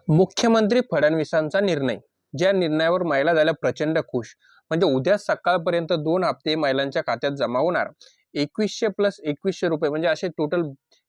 मुख्यमंत्री फडणवीसांचा निर्णय, ज्या निर्णयावर महिला झाल्या प्रचंड खुश. म्हणजे उद्या सकाळपर्यंत 2 हप्ते महिलांच्या खात्यात जमा होणार. 2100 प्लस 2100 रुपये म्हणजे असे टोटल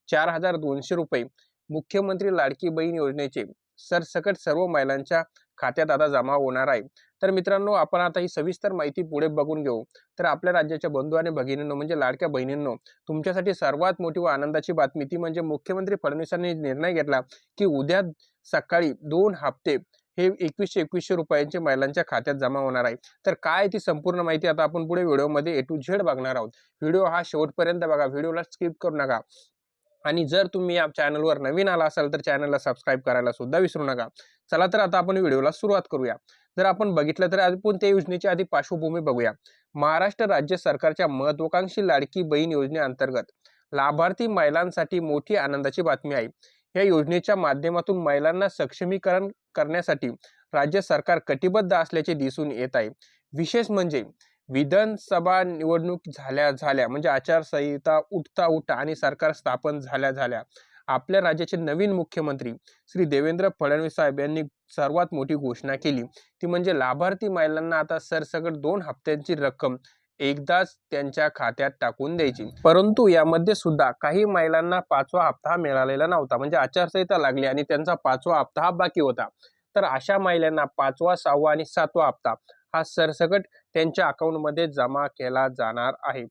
4200 रुपये मुख्यमंत्री लाडकी बहीण योजनेचे सरसकट सर्व महिलांच्या खात्यात आता जमा होणार आहे. तर मित्रांनो, आपण आता ही सविस्तर माहिती पुढे बघून घेऊ. तर आपल्या राज्याच्या बंधू आणि भगिनींनो, म्हणजे लाडक्या बहिणींनो, तुमच्यासाठी सर्वात मोठी व आनंदाची बातमी ती म्हणजे मुख्यमंत्री फडणवीसांनी निर्णय घेतला की उद्या सकाळी 2 हप्ते हे 2100 रुपयांचे महिलांच्या खात्यात जमा होणार आहे. तर काय ती संपूर्ण माहिती आता आपण पुढे व्हिडिओमध्ये A to Z बघणार आहोत. व्हिडिओ हा शेवटपर्यंत बघा, व्हिडिओला स्किप करू नका. आणि जर तुम्ही या चॅनलवर नवीन आला असाल तर चॅनलला सबस्क्राईब करायला सुद्धा विसरू नका. चला तर आता आपण व्हिडिओला सुरुवात करूया. जर आपण बघितलं तर आपण त्या योजनेची आधी पार्श्वभूमी बघूया. महाराष्ट्र राज्य सरकारच्या महत्त्वाकांक्षी लाडकी बहीण योजनेअंतर्गत लाभार्थी महिलांसाठी मोठी आनंदाची बातमी आहे. या योजनेच्या माध्यमातून महिलांना सक्षमीकरण करण्यासाठी राज्य सरकार कटिबद्ध असल्याचे दिसून येत आहे. विशेष म्हणजे विधानसभा निवडणूक झाल्या म्हणजे आचारसंहिता उठता आणि सरकार स्थापन झाल्या आपल्या राज्याचे नवीन मुख्यमंत्री श्री देवेंद्र फडणवीस साहेब यांनी सर्वात मोठी घोषणा केली, ती म्हणजे लाभार्थी महिलांना आता सरसकट 2 हप्त्यांची रक्कम एकदाच त्यांच्या खात्यात टाकून द्यायची. परंतु यामध्ये सुद्धा काही महिलांना 5वा हप्ता मिळालेला नव्हता, म्हणजे आचारसंहिता लागली आणि त्यांचा 5वा हप्ता हा बाकी होता. तर अशा महिलांना 5वा, 6वा आणि 7वा हप्ता हा सरसकट त्यांच्या अकाउंटमध्ये जमा केला जाणार आहे.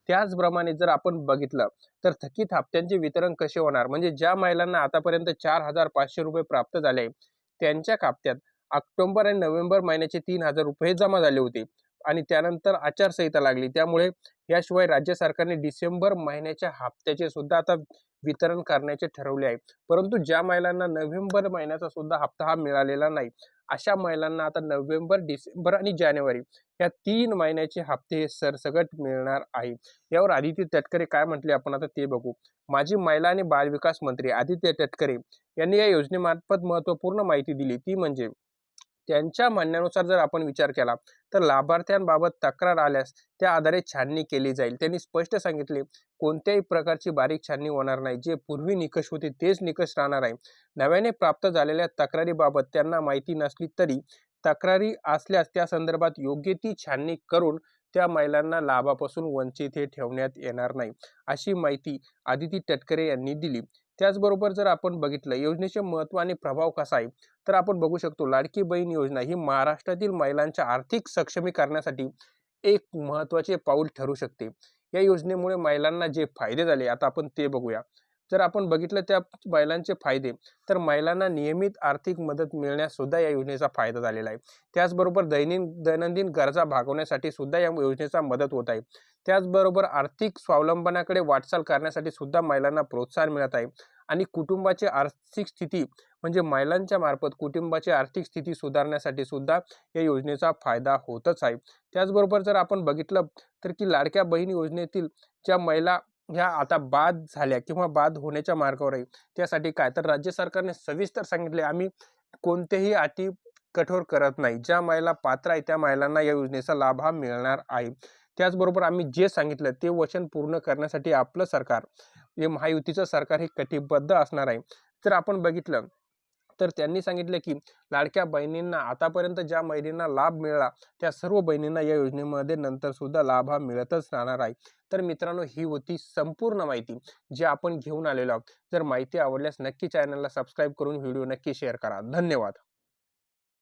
त्याचप्रमाणे जर आपण बघितलं तर थकीत हप्त्यांचे वितरण कसे होणार, म्हणजे ज्या महिलांना आतापर्यंत 4500 रुपये प्राप्त झाले त्यांच्या खात्यात ऑक्टोबर आणि नोव्हेंबर महिन्याचे 3000 रुपये जमा झाले होते आणि त्यानंतर आचारसंहिता लागली, त्यामुळे याशिवाय राज्य सरकारने डिसेंबर महिन्याच्या हप्त्याचे सुद्धा आता वितरण करण्याचे ठरवले आहे. परंतु ज्या महिलांना नोव्हेंबर महिन्याचा सुद्धा हप्ता हा मिळालेला नाही, अशा महिलांना आता नोव्हेंबर, डिसेंबर आणि जानेवारी या 3 महिन्याचे हप्ते सरसकट मिळणार आहे. यावर आदित्य तटकरे काय म्हटले आपण आता ते बघू. माजी महिला आणि बालविकास मंत्री आदित्य तटकरे यांनी या योजनेमार्फत महत्त्वपूर्ण माहिती दिली, ती म्हणजे त्यांच्या म्हणण्यानुसार जर आपण विचार केला तर लाभार्थ्यांबाबत तक्रार आल्यास त्या आधारे छाननी केली जाईल. त्यांनी स्पष्ट सांगितले, कोणत्याही प्रकारची बारीक छाननी होणार नाही. जे पूर्वी निकष होते तेच निकष राहणार आहे. नव्याने प्राप्त झालेल्या तक्रारीबाबत त्यांना माहिती नसली तरी तक्रारी असल्यास त्या संदर्भात योग्य ती छाननी करून त्या महिलांना लाभापासून वंचित हे ठेवण्यात येणार नाही, अशी माहिती आदिती तटकरे यांनी दिली. त्याचबरोबर जर आपण बघितलं योजनेचे महत्त्व आणि प्रभाव कसा आहे, तर आपण बघू शकतो लाडकी बहीण योजना ही महाराष्ट्रातील महिलांच्या आर्थिक सक्षमीकरणासाठी एक महत्त्वाचे पाऊल ठरू शकते. या योजनेमुळे महिलांना जे फायदे झाले आता आपण ते बघूया. जर आपण बघितलं त्या महिलांचे फायदे, तर महिलांना नियमित आर्थिक मदत मिळण्यास सुद्धा या योजनेचा फायदा झालेला आहे. त्याचबरोबर दैनंदिन गरजा भागवण्यासाठी सुद्धा या योजनेचा मदत होत आहे. त्याचबरोबर आर्थिक स्वावलंबनाकडे वाटचाल करण्यासाठी सुद्धा महिलांना प्रोत्साहन मिळत आहे आणि कुटुंबाची आर्थिक स्थिती म्हणजे महिलांच्या मार्फत कुटुंबाची आर्थिक स्थिती सुधारण्यासाठी सुद्धा या योजनेचा फायदा होतच आहे. त्याचबरोबर जर आपण बघितलं तर की लाडक्या बहीण योजनेतील ज्या महिला ह्या आता बाद झाल्या किंवा बाद होण्याच्या मार्गावर आहे, त्यासाठी काय तर राज्य सरकारने सविस्तर सांगितले, आम्ही कोणतेही अटी कठोर करत नाही. ज्या महिला पात्र आहे त्या महिलांना या योजनेचा लाभ हा मिळणार आहे. त्याचबरोबर आम्ही जे सांगितलं ते वचन पूर्ण करण्यासाठी आपलं सरकार, हे महायुतीचं सरकार हे कटिबद्ध असणार आहे. जर आपण बघितलं तर त्यांनी सांगितले की लाडक्या बहिणींना आतापर्यंत ज्या बहिणींना लाभ मिळाला त्या सर्व बहिणींना या योजनेमध्ये नंतर सुद्धा लाभ हा मिळतच राहणार आहे. तर मित्रांनो, ही होती संपूर्ण माहिती जी आपण घेऊन आलेलो आहोत. जर माहिती आवडल्यास नक्की चॅनलला सबस्क्राईब करून व्हिडिओ नक्की शेअर करा. धन्यवाद.